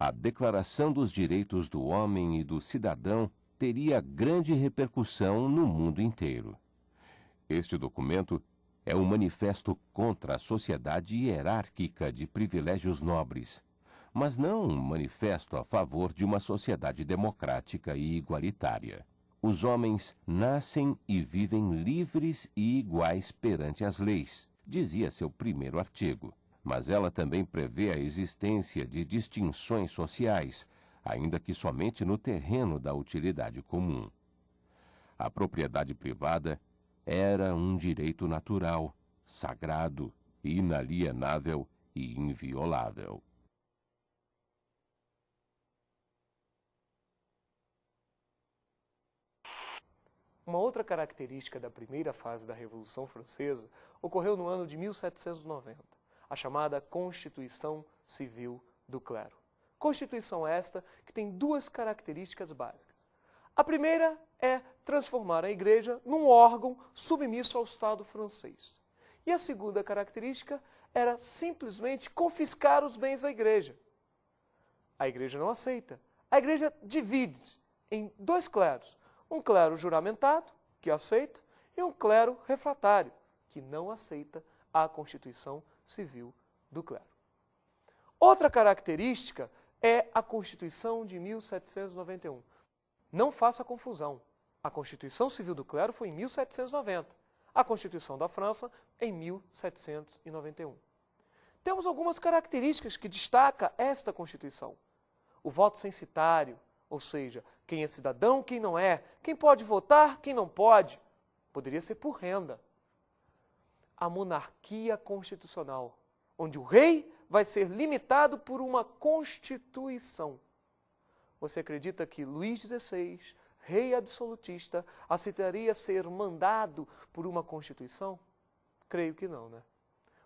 A Declaração dos Direitos do Homem e do Cidadão teria grande repercussão no mundo inteiro. Este documento é um manifesto contra a sociedade hierárquica de privilégios nobres, mas não um manifesto a favor de uma sociedade democrática e igualitária. Os homens nascem e vivem livres e iguais perante as leis, dizia seu primeiro artigo. Mas ela também prevê a existência de distinções sociais, ainda que somente no terreno da utilidade comum. A propriedade privada era um direito natural, sagrado, inalienável e inviolável. Uma outra característica da primeira fase da Revolução Francesa ocorreu no ano de 1790, a chamada Constituição Civil do Clero. Constituição esta que tem duas características básicas. A primeira é transformar a Igreja num órgão submisso ao Estado francês. E a segunda característica era simplesmente confiscar os bens da Igreja. A Igreja não aceita. A Igreja divide em dois cleros. Um clero juramentado, que aceita, e um clero refratário, que não aceita a Constituição Civil do Clero. Outra característica é a Constituição de 1791. Não faça confusão. A Constituição Civil do Clero foi em 1790. A Constituição da França em 1791. Temos algumas características que destaca esta Constituição. O voto censitário, ou seja, quem é cidadão, quem não é, quem pode votar, quem não pode. Poderia ser por renda. A monarquia constitucional, onde o rei vai ser limitado por uma Constituição. Você acredita que Luís XVI, rei absolutista, aceitaria ser mandado por uma Constituição? Creio que não, né?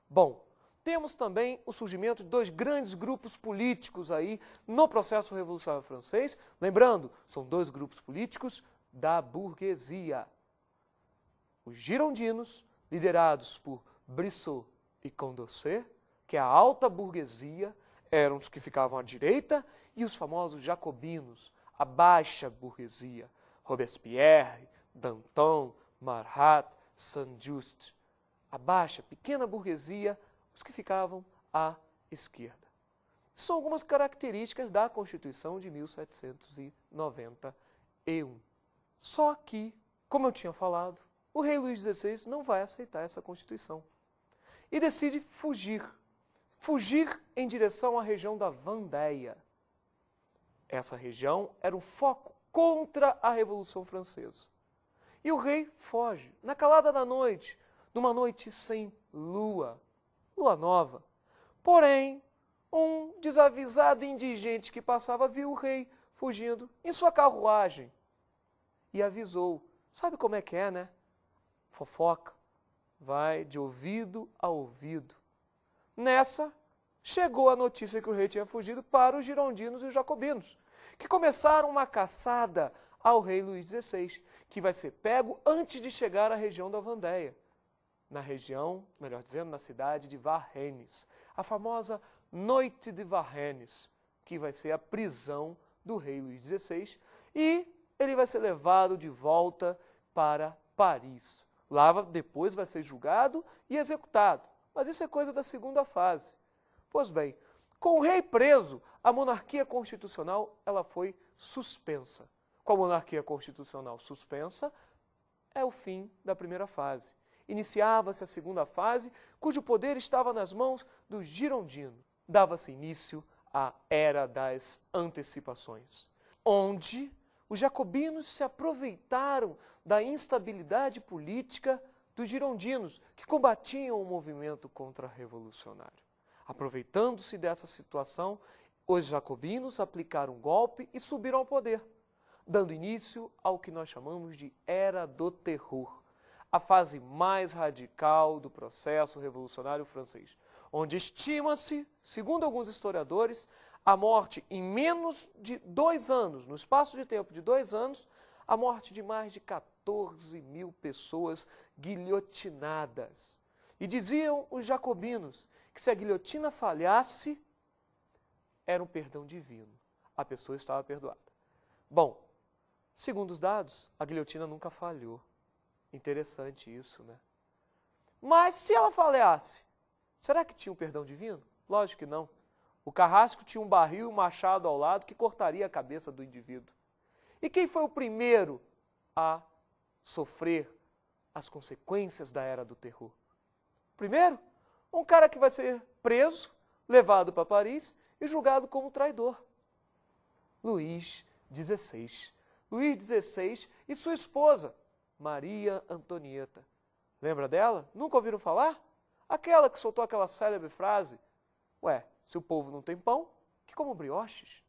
Bom, temos também o surgimento de dois grandes grupos políticos aí no processo revolucionário francês. Lembrando, são dois grupos políticos da burguesia. Os girondinos, liderados por Brissot e Condorcet, que é a alta burguesia, eram os que ficavam à direita, e os famosos jacobinos, a baixa burguesia, Robespierre, Danton, Marat, Saint-Just. A baixa, pequena burguesia, os que ficavam à esquerda. São algumas características da Constituição de 1791. Só que, como eu tinha falado, o rei Luís XVI não vai aceitar essa Constituição e decide fugir em direção à região da Vendéia. Essa região era um foco contra a Revolução Francesa. E o rei foge, na calada da noite, numa noite sem lua nova. Porém, um desavisado indigente que passava viu o rei fugindo em sua carruagem e avisou. Sabe como é que é, né? Fofoca vai de ouvido a ouvido. Nessa, chegou a notícia que o rei tinha fugido para os girondinos e os jacobinos, que começaram uma caçada ao rei Luís XVI, que vai ser pego antes de chegar à região da Vendéia. Na região, melhor dizendo, na cidade de Varennes, a famosa Noite de Varennes, que vai ser a prisão do rei Luís XVI, e ele vai ser levado de volta para Paris. Lá depois vai ser julgado e executado, mas isso é coisa da segunda fase. Pois bem, com o rei preso, a monarquia constitucional ela foi suspensa. Com a monarquia constitucional suspensa, é o fim da primeira fase. Iniciava-se a segunda fase, cujo poder estava nas mãos do girondino. Dava-se início à Era das Antecipações, onde os jacobinos se aproveitaram da instabilidade política dos girondinos, que combatiam o movimento contra-revolucionário. Aproveitando-se dessa situação, os jacobinos aplicaram um golpe e subiram ao poder, dando início ao que nós chamamos de Era do Terror, a fase mais radical do processo revolucionário francês, onde estima-se, segundo alguns historiadores, a morte em menos de 2 anos, no espaço de tempo de 2 anos, a morte de mais de 14 mil pessoas guilhotinadas. E diziam os jacobinos que se a guilhotina falhasse, era um perdão divino. A pessoa estava perdoada. Bom, segundo os dados, a guilhotina nunca falhou. Interessante isso, né? Mas se ela falhasse, será que tinha um perdão divino? Lógico que não. O carrasco tinha um barril e um machado ao lado que cortaria a cabeça do indivíduo. E quem foi o primeiro a sofrer as consequências da Era do Terror? Primeiro, um cara que vai ser preso, levado para Paris e julgado como traidor. Luís XVI. Luís XVI e sua esposa, Maria Antonieta. Lembra dela? Nunca ouviram falar? Aquela que soltou aquela célebre frase: ué, se o povo não tem pão, que comam brioches.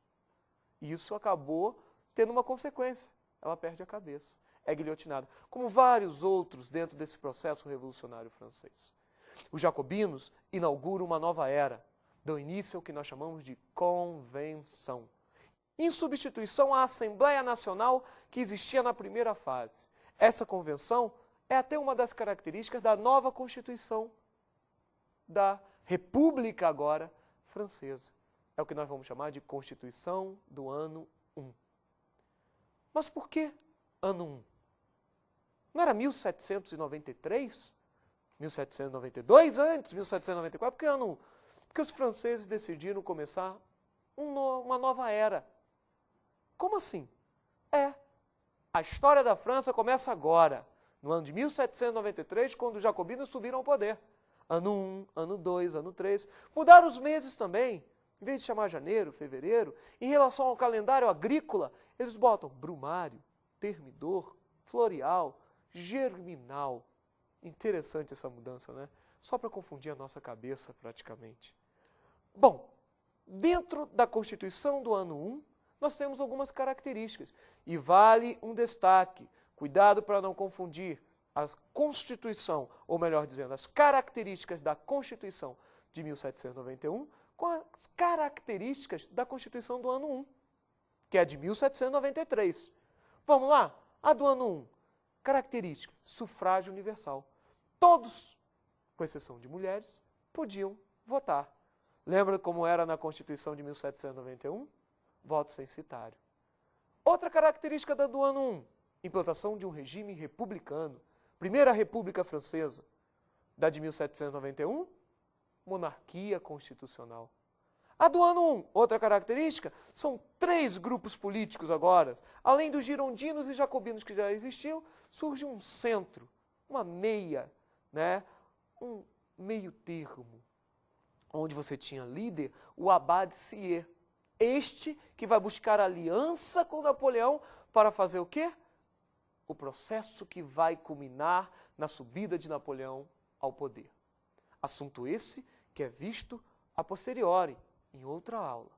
E isso acabou tendo uma consequência. Ela perde a cabeça. É guilhotinada. Como vários outros dentro desse processo revolucionário francês. Os jacobinos inauguram uma nova era. Dão início ao que nós chamamos de convenção. Em substituição à Assembleia Nacional que existia na primeira fase. Essa convenção é até uma das características da nova Constituição da República agora francesa. É o que nós vamos chamar de Constituição do ano 1. Mas por que ano 1? Não era 1793? 1792 antes? 1794? Por que ano 1? Porque os franceses decidiram começar uma nova era. Como assim? A história da França começa agora, no ano de 1793, quando os jacobinos subiram ao poder. Ano 1, ano 2, ano 3. Mudaram os meses também. Em vez de chamar janeiro, fevereiro, em relação ao calendário agrícola, eles botam brumário, termidor, floreal, germinal. Interessante essa mudança, né? Só para confundir a nossa cabeça, praticamente. Bom, dentro da Constituição do ano 1, nós temos algumas características. E vale um destaque. Cuidado para não confundir a Constituição, ou melhor dizendo, as características da Constituição de 1791 com as características da Constituição do ano 1, que é de 1793. Vamos lá? A do ano 1. Característica: sufrágio universal. Todos, com exceção de mulheres, podiam votar. Lembra como era na Constituição de 1791? Voto censitário. Outra característica do ano 1, implantação de um regime republicano. Primeira República Francesa, da de 1791, monarquia constitucional. A do ano 1, outra característica, são 3 grupos políticos agora. Além dos girondinos e jacobinos que já existiam, surge um centro, uma meia, um meio termo, onde você tinha líder o Abade Sieyès. Este que vai buscar aliança com Napoleão para fazer o quê? O processo que vai culminar na subida de Napoleão ao poder. Assunto esse que é visto a posteriori, em outra aula.